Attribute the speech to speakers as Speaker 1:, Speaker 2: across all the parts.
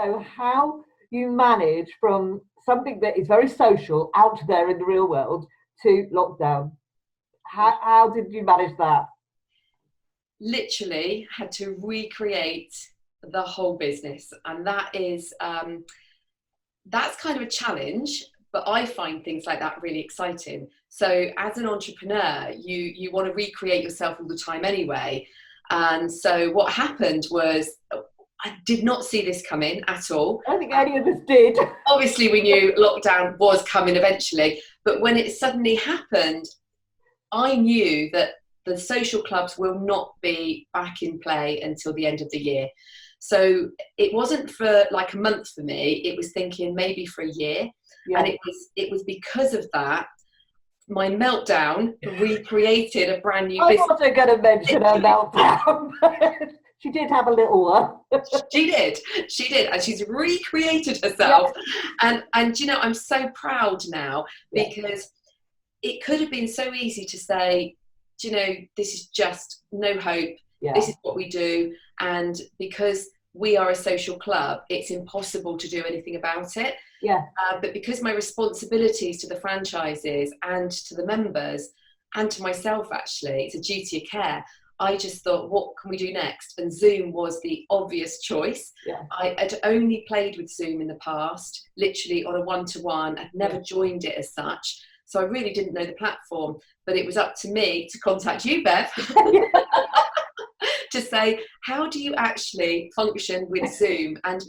Speaker 1: know how you manage from something that is very social out there in the real world to lockdown. How did you manage that?
Speaker 2: Literally had to recreate the whole business, and that's kind of a challenge, but I find things like that really exciting. So as an entrepreneur, you want to recreate yourself all the time anyway. And so what happened was, I did not see this coming at all.
Speaker 1: I don't think any of us did.
Speaker 2: Obviously, we knew lockdown was coming eventually, but when it suddenly happened, I knew that the social clubs will not be back in play until the end of the year. So it wasn't for like a month for me, it was thinking maybe for a year. Yeah. And it was because of that, my meltdown recreated a brand new business.
Speaker 1: I wasn't going to mention her meltdown. She did have a little one.
Speaker 2: She did, and she's recreated herself. Yeah. And you know, I'm so proud now, because it could have been so easy to say, you know, this is just no hope. Yeah. This is what we do, and because we are a social club, it's impossible to do anything about it.
Speaker 1: Yeah.
Speaker 2: But because my responsibilities to the franchises and to the members and to myself, actually, it's a duty of care. I just thought, what can we do next? And Zoom was the obvious choice.
Speaker 1: Yeah.
Speaker 2: I had only played with Zoom in the past, literally on a one-to-one. I'd never joined it as such. So I really didn't know the platform, but it was up to me to contact you, Bev, to say, how do you actually function with Zoom? And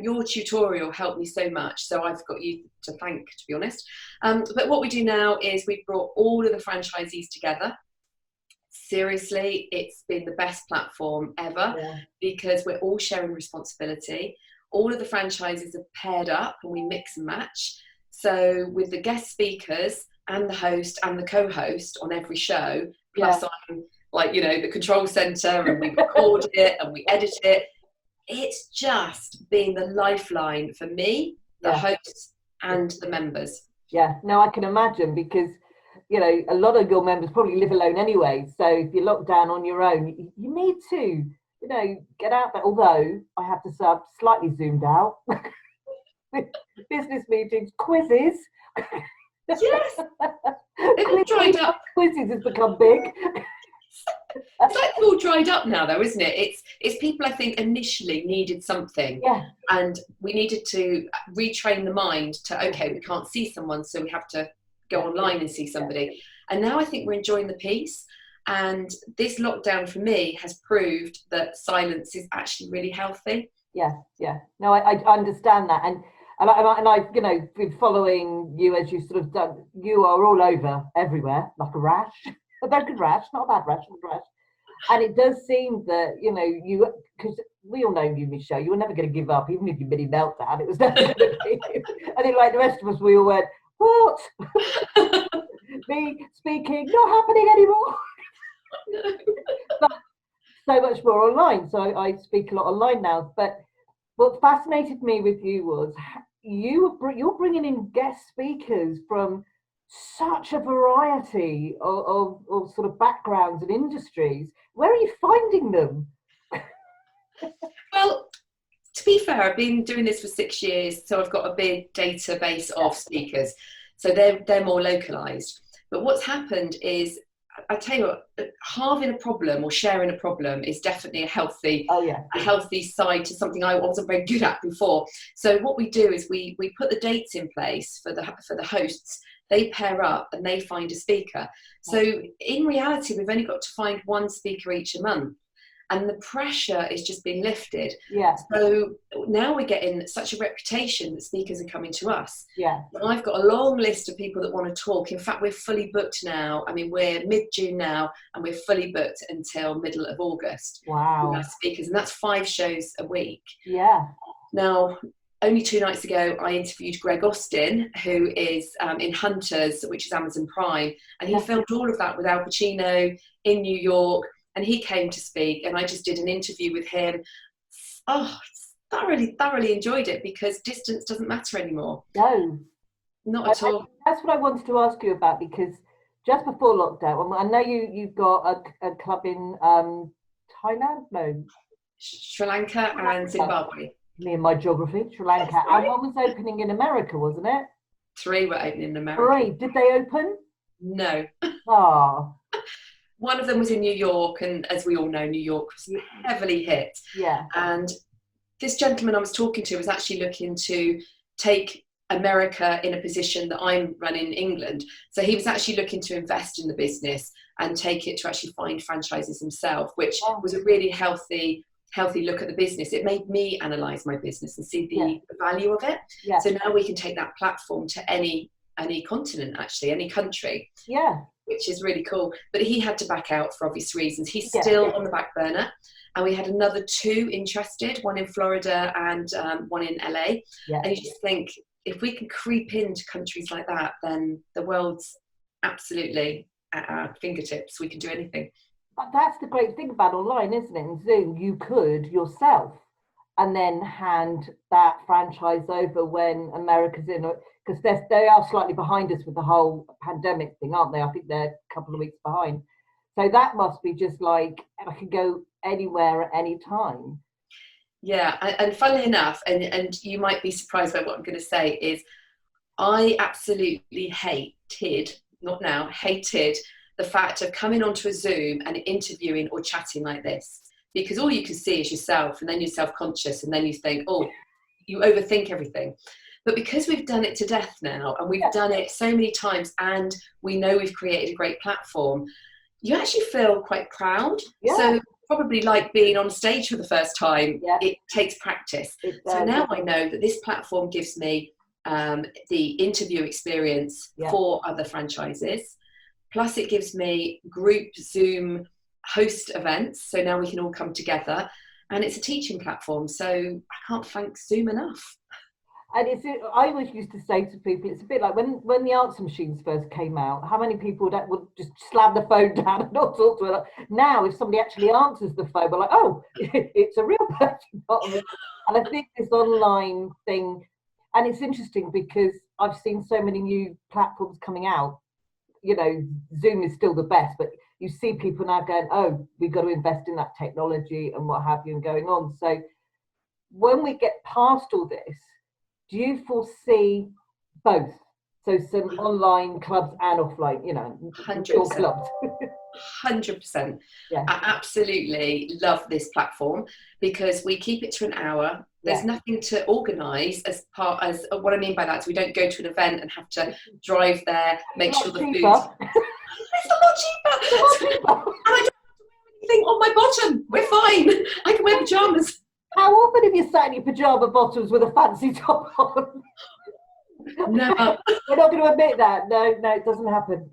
Speaker 2: your tutorial helped me so much. So I've got you to thank, to be honest. But what we do now is we've brought all of the franchisees together. Seriously, it's been the best platform ever, because we're all sharing responsibility. All of the franchises are paired up and we mix and match. So with the guest speakers and the host and the co-host on every show, plus I'm like, you know, the control center, and we record it and we edit it. It's just been the lifeline for me, the hosts and the members.
Speaker 1: Yeah, no, I can imagine, because you know, a lot of your members probably live alone anyway. So if you're locked down on your own, you need to, you know, get out there. Although I have to say, I've slightly zoomed out. Business meetings, quizzes.
Speaker 2: Yes. They've all dried up.
Speaker 1: Quizzes has become big.
Speaker 2: It's like they're all dried up now, though, isn't it? It's people, I think, initially needed something.
Speaker 1: Yeah.
Speaker 2: And we needed to retrain the mind to, okay, we can't see someone, so we have to go online and see somebody. And now I think we're enjoying the peace. And this lockdown for me has proved that silence is actually really healthy.
Speaker 1: Yeah. No, I understand that. And I've, you know, been following you as you sort of done. You are all over everywhere, like a rash. A very good rash, not a bad rash, a rash. And it does seem that, you know, because we all know you, Michelle, you were never going to give up, even if you mini meltdown. It was never going to be. I think, like the rest of us, we all went, what? Me speaking, not happening anymore. But so much more online. So I speak a lot online now. But what fascinated me with you was you're bringing in guest speakers from such a variety of sort of backgrounds and industries. Where are you finding them?
Speaker 2: Well, to be fair, I've been doing this for 6 years, so I've got a big database of speakers. So they're more localized. But what's happened is, I tell you what, halving a problem or sharing a problem is definitely a healthy side to something I wasn't very good at before. So what we do is we put the dates in place for the hosts. They pair up and they find a speaker. So in reality, we've only got to find one speaker each a month. And the pressure is just being lifted.
Speaker 1: Yeah.
Speaker 2: So now we're getting such a reputation that speakers are coming to us.
Speaker 1: Yeah.
Speaker 2: And I've got a long list of people that want to talk. In fact, we're fully booked now. I mean, we're mid-June now, and we're fully booked until middle of August.
Speaker 1: Wow.
Speaker 2: With our speakers, and that's 5 shows a week.
Speaker 1: Yeah.
Speaker 2: Now, only 2 nights ago, I interviewed Greg Austin, who is in Hunters, which is Amazon Prime, and he filmed all of that with Al Pacino in New York. And he came to speak, and I just did an interview with him. Oh, thoroughly enjoyed it, because distance doesn't matter anymore.
Speaker 1: No.
Speaker 2: Not at all.
Speaker 1: That's what I wanted to ask you about, because just before lockdown, I know you've got a club in Thailand? No.
Speaker 2: Sri Lanka and Zimbabwe.
Speaker 1: Me and my geography, Sri Lanka.
Speaker 2: That's right.
Speaker 1: And one was opening in America, wasn't it?
Speaker 2: 3 were opening in America.
Speaker 1: 3. Did they open?
Speaker 2: No.
Speaker 1: Oh.
Speaker 2: One of them was in New York, and as we all know, New York was heavily hit.
Speaker 1: Yeah.
Speaker 2: And this gentleman I was talking to was actually looking to take America in a position that I'm running England. So he was actually looking to invest in the business and take it to actually find franchises himself, which was a really healthy look at the business. It made me analyse my business and see the value of it.
Speaker 1: Yeah.
Speaker 2: So now we can take that platform to any continent, actually, any country.
Speaker 1: Yeah.
Speaker 2: Which is really cool. But he had to back out for obvious reasons. He's still on the back burner. And we had another 2 interested, one in Florida and one in LA.
Speaker 1: Yeah.
Speaker 2: And you just think, if we can creep into countries like that, then the world's absolutely at our fingertips. We can do anything.
Speaker 1: But that's the great thing about online, isn't it? In Zoom, you could yourself and then hand that franchise over when America's in, because they are slightly behind us with the whole pandemic thing, aren't they? I think they're a couple of weeks behind. So that must be just like, I can go anywhere at any time.
Speaker 2: Yeah, and funnily enough, and you might be surprised by what I'm going to say, is I absolutely hated the fact of coming onto a Zoom and interviewing or chatting like this, because all you can see is yourself, and then you're self-conscious, and then you think, oh, you overthink everything. But because we've done it to death now, and we've done it so many times, and we know we've created a great platform, you actually feel quite proud.
Speaker 1: Yeah.
Speaker 2: So probably like being on stage for the first time, it takes practice. So now I know that this platform gives me the interview experience for other franchises. Plus it gives me group Zoom host events. So now we can all come together, and it's a teaching platform. So I can't thank Zoom enough.
Speaker 1: And I always used to say to people, it's a bit like when the answer machines first came out, how many people that would just slam the phone down and not talk to her? Now, if somebody actually answers the phone, we're like, oh, it's a real person. And I think this online thing, and it's interesting because I've seen so many new platforms coming out. You know, Zoom is still the best, but you see people now going, oh, we've got to invest in that technology and what have you, and going on. So when we get past all this, do you foresee both? So some online clubs and offline,
Speaker 2: 100%.
Speaker 1: Clubs.
Speaker 2: 100%.
Speaker 1: Yeah.
Speaker 2: I absolutely love this platform because we keep it to an hour. There's nothing to organise as what I mean by that is we don't go to an event and have to drive there, make sure the food. It's a lot cheaper. And I don't have to wear anything on my bottom. We're fine. I can wear pyjamas.
Speaker 1: How often have you sat in your pyjama bottoms with a fancy top on?
Speaker 2: No.
Speaker 1: We're not going to admit that. No, it doesn't happen.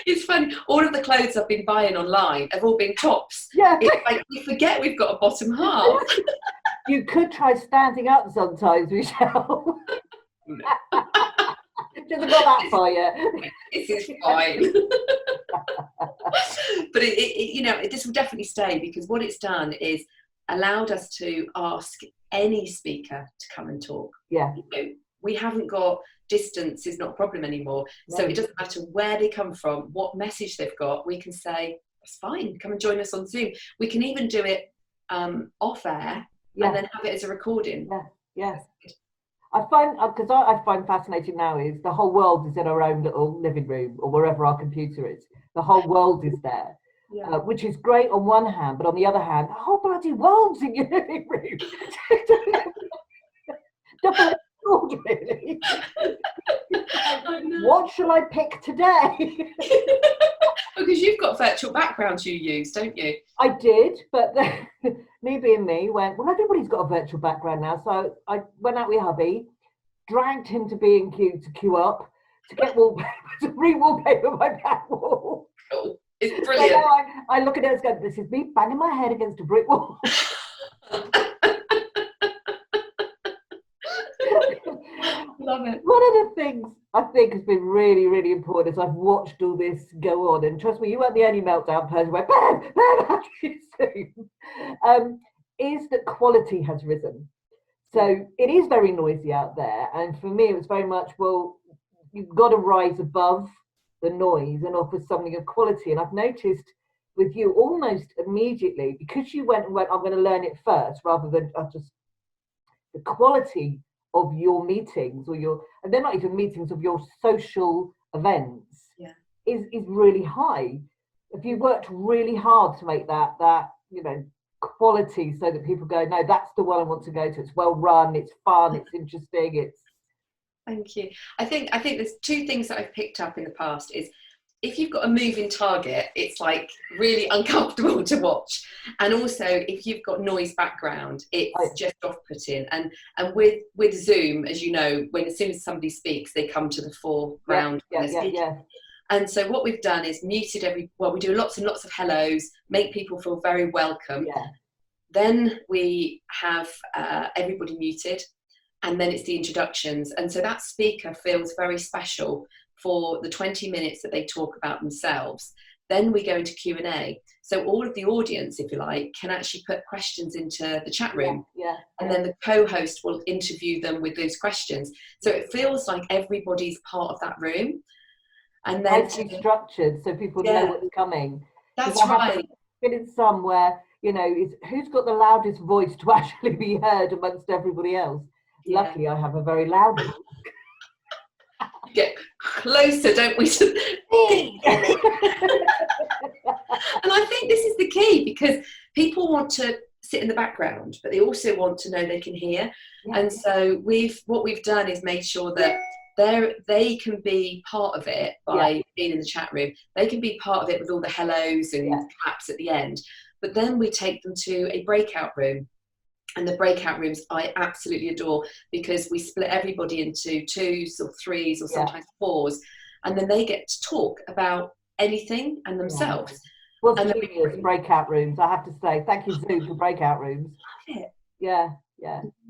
Speaker 2: It's funny. All of the clothes I've been buying online have all been tops.
Speaker 1: Yeah.
Speaker 2: It's like we forget we've got a bottom half.
Speaker 1: You could try standing up sometimes, Michelle. Doesn't go that far yet.
Speaker 2: This is fine. But this will definitely stay because what it's done is allowed us to ask any speaker to come and talk.
Speaker 1: Yeah.
Speaker 2: We haven't got distance is not a problem anymore. No. So it doesn't matter where they come from, what message they've got. We can say, it's fine, come and join us on Zoom. We can even do it off air and then have it as a recording.
Speaker 1: Yeah. I find fascinating now is the whole world is in our own little living room or wherever our computer is. The whole world is there. Yeah. Which is great on one hand, but on the other hand, the whole bloody world's in your living room. Double sword, really. What shall I pick today?
Speaker 2: Because you've got virtual backgrounds you use, don't you?
Speaker 1: I did, but me being me went, well, everybody's got a virtual background now. So I went out with hubby, dragged him to B&Q to queue up, to get wallpaper, to re-wallpaper my back wall.
Speaker 2: Cool. It's brilliant.
Speaker 1: So now I look at it and go, this is me banging my head against a brick wall.
Speaker 2: Love it.
Speaker 1: One of the things I think has been really, really important is I've watched all this go on, and trust me, you weren't the only meltdown person who went, bam, is that quality has risen. So it is very noisy out there, and for me it was very much, well, you've got to rise above the noise and offer something of quality. And I've noticed with you almost immediately, because you went, I'm going to learn it first rather than I'll just the quality of your meetings, or and they're not even meetings, of your social events, is really high. If you worked really hard to make that quality, so that people go, no, that's the one I want to go to. It's well run, it's fun, it's interesting, it's.
Speaker 2: Thank you. I think there's two things that I've picked up in the past is, if you've got a moving target, it's like really uncomfortable to watch. And also, if you've got noise background, it's just off-putting. And with Zoom, as you know, as soon as somebody speaks, they come to the foreground when they're speaking. And so what we've done is muted we do lots and lots of hellos, make people feel very welcome. Then we have everybody muted, and then it's the introductions. And so that speaker feels very special for the 20 minutes that they talk about themselves. Then we go into Q&A. So all of the audience, if you like, can actually put questions into the chat room. And then the co-host will interview them with those questions. So it feels like everybody's part of that room. And then
Speaker 1: nicely structured, so people know what's coming.
Speaker 2: That's right.
Speaker 1: Been in some where, who's got the loudest voice to actually be heard amongst everybody else. Luckily, I have a very loud voice.
Speaker 2: Get closer, don't we? And I think this is the key, because people want to sit in the background, but they also want to know they can hear. And so what we've done is made sure that they can be part of it by being in the chat room. They can be part of it with all the hellos and claps at the end. But then we take them to a breakout room. And the breakout rooms I absolutely adore, because we split everybody into 2s or 3s or sometimes 4s, and then they get to talk about anything and themselves.
Speaker 1: Well, breakout rooms, I have to say. Thank you, Zoom, for breakout rooms.
Speaker 2: Love it.
Speaker 1: Yeah.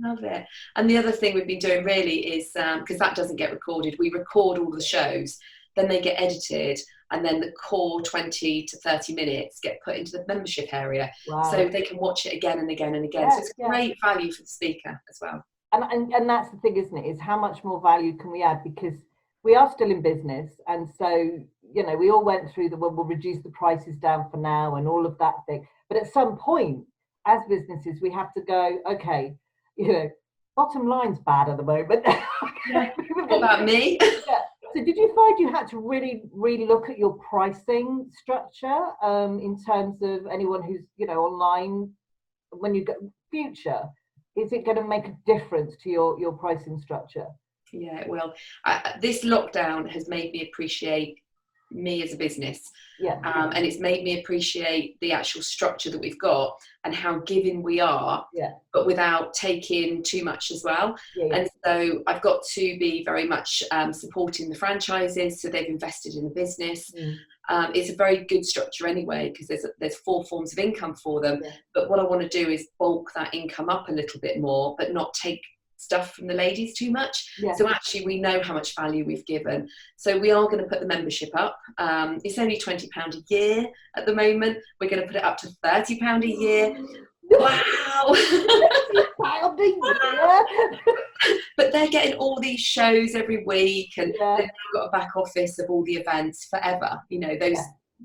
Speaker 2: Love it. And the other thing we've been doing really is, because that doesn't get recorded, we record all the shows, then they get edited, and then the core 20 to 30 minutes get put into the membership area. So they can watch it again and again and again. So it's great value for the speaker as well.
Speaker 1: And that's the thing, isn't it, is how much more value can we add? Because we are still in business, and so we all went through we'll reduce the prices down for now and all of that thing. But at some point, as businesses, we have to go, okay, bottom line's bad at the moment.
Speaker 2: What about me?
Speaker 1: So did you find you had to really look at your pricing structure in terms of anyone who's online, when you go future? Is it going to make a difference to your pricing structure?
Speaker 2: Yeah, it will. This lockdown has made me appreciate me as a business, and it's made me appreciate the actual structure that we've got and how giving we are, but without taking too much as well. And so I've got to be very much supporting the franchises, so they've invested in the business. It's a very good structure anyway, because there's 4 forms of income for them. But what I want to do is bulk that income up a little bit more, but not take stuff from the ladies too much. So actually we know how much value we've given, so we are going to put the membership up. It's only £20 a year at the moment. We're going to put it up to £30 a year. Wow. But they're getting all these shows every week, and they've got a back office of all the events forever.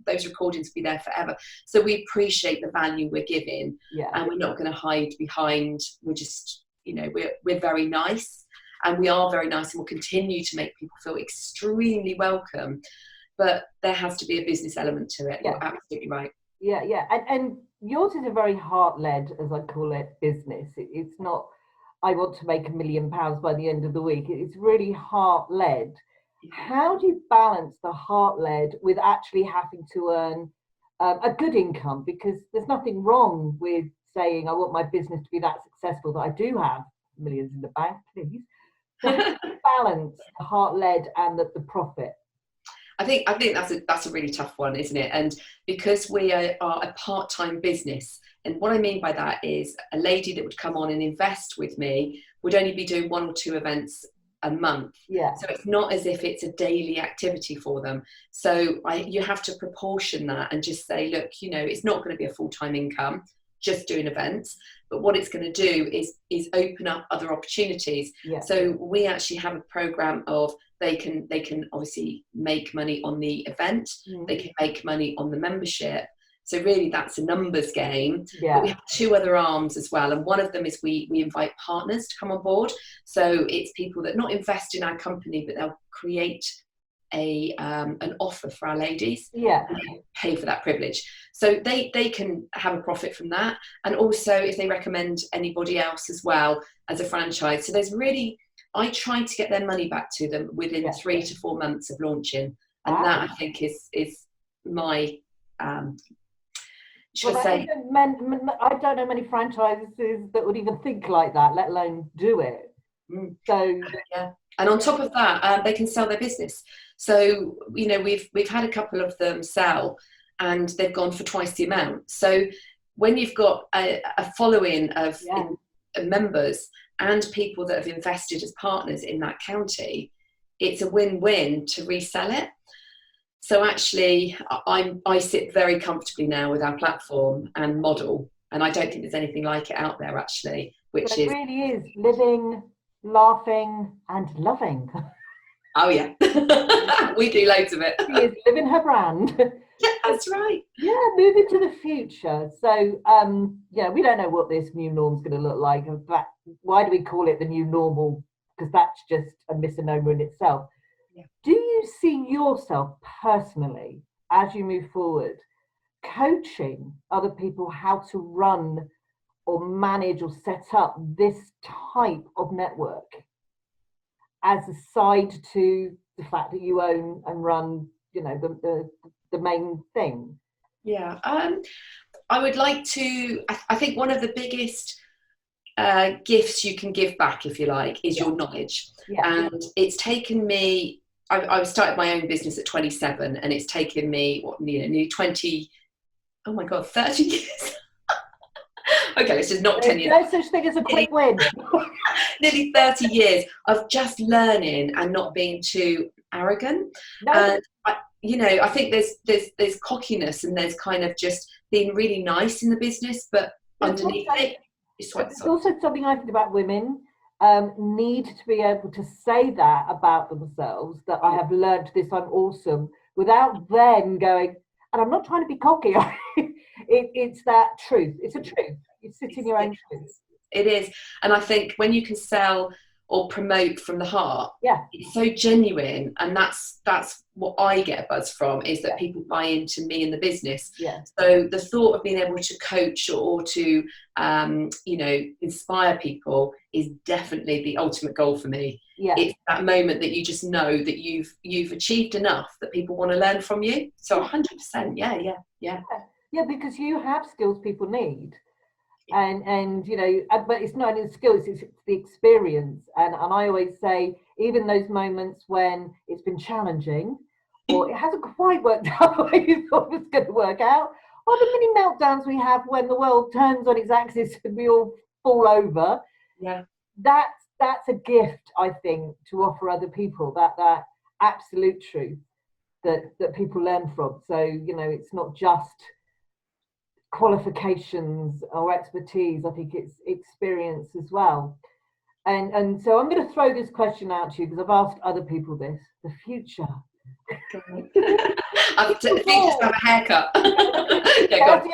Speaker 2: Those recordings will be there forever. So we appreciate the value we're giving, and we're not going to hide behind, we're just we're very nice, and we are very nice, and we'll continue to make people feel extremely welcome, but there has to be a business element to it. You're absolutely right. And yours is a very heart-led, as I call it, business. It's not, I want to make £1 million by the end of the week. It's really heart-led. How do you balance the heart-led with actually having to earn a good income? Because there's nothing wrong with saying, I want my business to be that successful that I do have millions in the bank, please. So how do you balance the heart-led and the profit? I think that's a really tough one, isn't it? And because we are a part-time business, and what I mean by that is a lady that would come on and invest with me would only be doing 1 or 2 events a month. So it's not as if it's a daily activity for them. So you have to proportion that and just say, look, it's not going to be a full-time income just doing events, but what it's going to do is open up other opportunities. So we actually have a program of they can obviously make money on the event, they can make money on the membership, So really that's a numbers game.
Speaker 1: Yeah.
Speaker 2: But we have two other arms as well. And one of them is we invite partners to come on board. So it's people that not invest in our company, but they'll create an offer for our ladies.
Speaker 1: Yeah.
Speaker 2: And they pay for that privilege. So they can have a profit from that. And also if they recommend anybody else as well as a franchise. So there's really, I try to get their money back to them within 3 to 4 months of launching. And that I think is my, should I say?
Speaker 1: I don't know many franchises that would even think like that, let alone do it. So
Speaker 2: yeah. And on top of that, they can sell their business. So, you know, we've had a couple of them sell and they've gone for twice the amount. So when you've got a following of members and people that have invested as partners in that county, it's a win-win to resell it. So actually, I sit very comfortably now with our platform and model, and I don't think there's anything like it out there actually, which
Speaker 1: it really is living, laughing and loving.
Speaker 2: Oh yeah. We do loads of it.
Speaker 1: She is living her brand.
Speaker 2: Yeah, that's right.
Speaker 1: Yeah, moving to the future. So we don't know what this new norm's going to look like. In fact, why do we call it the new normal? Because that's just a misnomer in itself. Yeah. Do you see yourself personally, as you move forward, coaching other people how to run or manage or set up this type of network as a side to the fact that you own and run, you know, the main thing?
Speaker 2: Yeah, I would like to, I think one of the biggest gifts you can give back, if you like, is your knowledge. Yeah. And it's taken me, I started my own business at 27 and it's taken me, nearly 20, oh my God, 30 years. Okay, let's just knock 10 years.
Speaker 1: No such thing as a quick win.
Speaker 2: Nearly 30 years of just learning and not being too arrogant. No. And I think there's cockiness and there's kind of just being really nice in the business, but underneath it, it's
Speaker 1: also something I think about women need to be able to say that about themselves, that I have learned this, I'm awesome, without them going, and I'm not trying to be cocky. It's that truth. It's a truth. It's sitting your own truth.
Speaker 2: It is. And I think when you can sell or promote from the heart, it's so genuine, and that's what I get a buzz from, is that people buy into me and the business. So the thought of being able to coach or to inspire people is definitely the ultimate goal for me. It's that moment that you just know that you've achieved enough that people want to learn from you. So 100%. Yeah,
Speaker 1: because you have skills people need. And but it's not only the skills, it's the experience. And I always say, even those moments when it's been challenging or it hasn't quite worked out the way you thought it was going to work out, or the mini meltdowns we have when the world turns on its axis and we all fall over, that's a gift, I think, to offer other people, that absolute truth that people learn from. So it's not just qualifications or expertise. I think it's experience as well. And so I'm going to throw this question out to you, because I've asked other people this: the future.
Speaker 2: I think just have a haircut.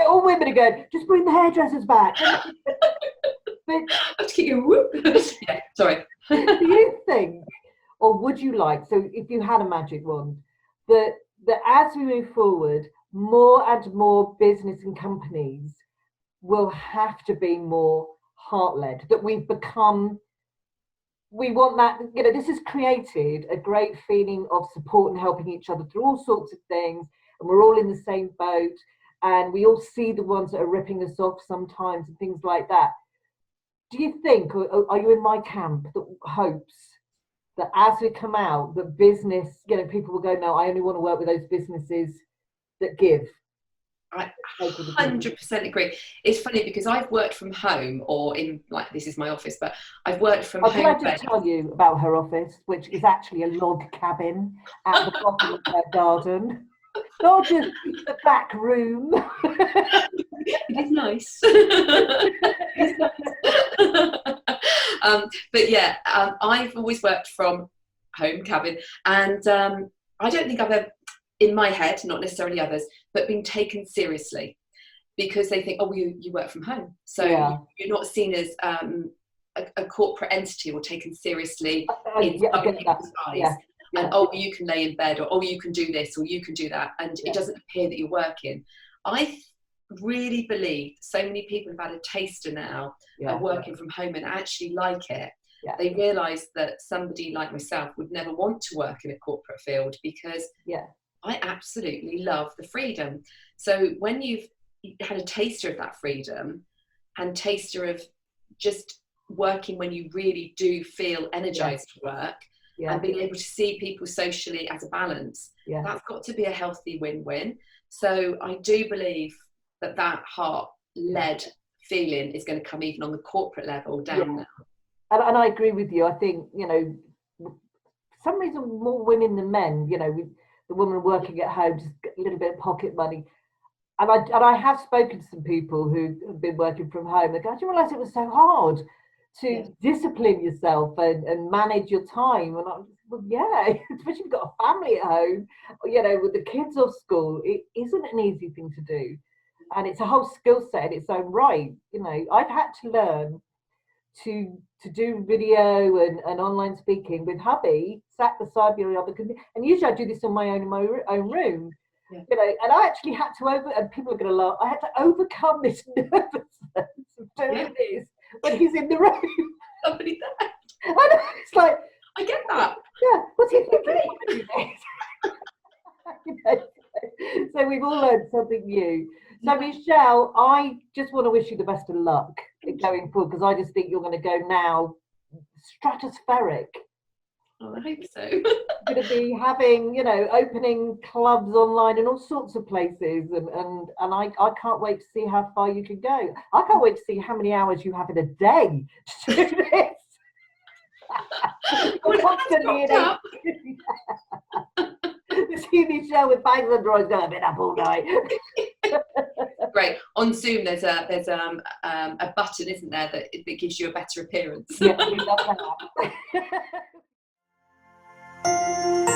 Speaker 1: All women are going, just bring the hairdressers back. But
Speaker 2: I have to keep you whoop. Yeah, sorry.
Speaker 1: Do you think, or would you like, so if you had a magic wand, that as we move forward, more and more business and companies will have to be more heart-led, that we want that, this has created a great feeling of support and helping each other through all sorts of things, and we're all in the same boat, and we all see the ones that are ripping us off sometimes and things like that. Do you think, or are you in my camp, that hopes that as we come out, that business, people will go, no, I only want to work with those businesses that give?
Speaker 2: I 100% agree. It's funny because I've worked from home, or in, like, this is my office, but I've worked from home.
Speaker 1: Can I just tell you about her office, which is actually a log cabin at the bottom of her garden, not just the back room.
Speaker 2: It is nice. But yeah, I've always worked from home cabin, and I don't think I've ever, in my head, not necessarily others, but been taken seriously. because they think, oh, you work from home, so
Speaker 1: Yeah.
Speaker 2: you're not seen as a corporate entity or taken seriously in
Speaker 1: Yeah, I
Speaker 2: other
Speaker 1: get that.
Speaker 2: people's eyes.
Speaker 1: Yeah.
Speaker 2: And
Speaker 1: Yeah.
Speaker 2: oh, you can lay in bed, or oh, you can do this, or you can do that, and
Speaker 1: Yeah.
Speaker 2: it doesn't appear that you're working. I really believe so many people have had a taster now of working from home and actually like it.
Speaker 1: Yeah.
Speaker 2: They realise that somebody like myself would never want to work in a corporate field, because I absolutely love the freedom. So when you've had a taster of that freedom, and taster of just working when you really do feel energized to work, and being able to see people socially as a balance, that's got to be a healthy win-win. So I do believe that heart-led feeling is going to come even on the corporate level down now.
Speaker 1: And I agree with you. I think, you know, for some reason more women than men, you know, with the woman working at home, just get a little bit of pocket money. And I have spoken to some people who have been working from home. They go, I didn't realise it was so hard to discipline yourself and manage your time. And I'm well, yeah, especially if you've got a family at home, you know, with the kids off school, it isn't an easy thing to do. And it's a whole skill set in its own right. You know, I've had to learn to do video and online speaking with hubby sat beside me on the other computer. And usually I do this on my own in my own room. You know, and I actually had to and people are going to laugh, I had to overcome this nervousness of doing this when he's in the room.
Speaker 2: Somebody there.
Speaker 1: I know, it's like,
Speaker 2: I get that.
Speaker 1: Yeah, what's he thinking? You know, so we've all learned something new. So Michelle, I just want to wish you the best of luck going forward, because I just think you're going to go now stratospheric.
Speaker 2: Oh, I hope so.
Speaker 1: You're going to be having, you know, opening clubs online in all sorts of places, and I can't wait to see how far you can go. I can't wait to see how many hours you have in a day to do this. Constantly see Michelle with bags and drawers going, I've been up all night.
Speaker 2: Great. On Zoom, there's a button, isn't there, that gives you a better appearance.
Speaker 1: Yeah, we love that.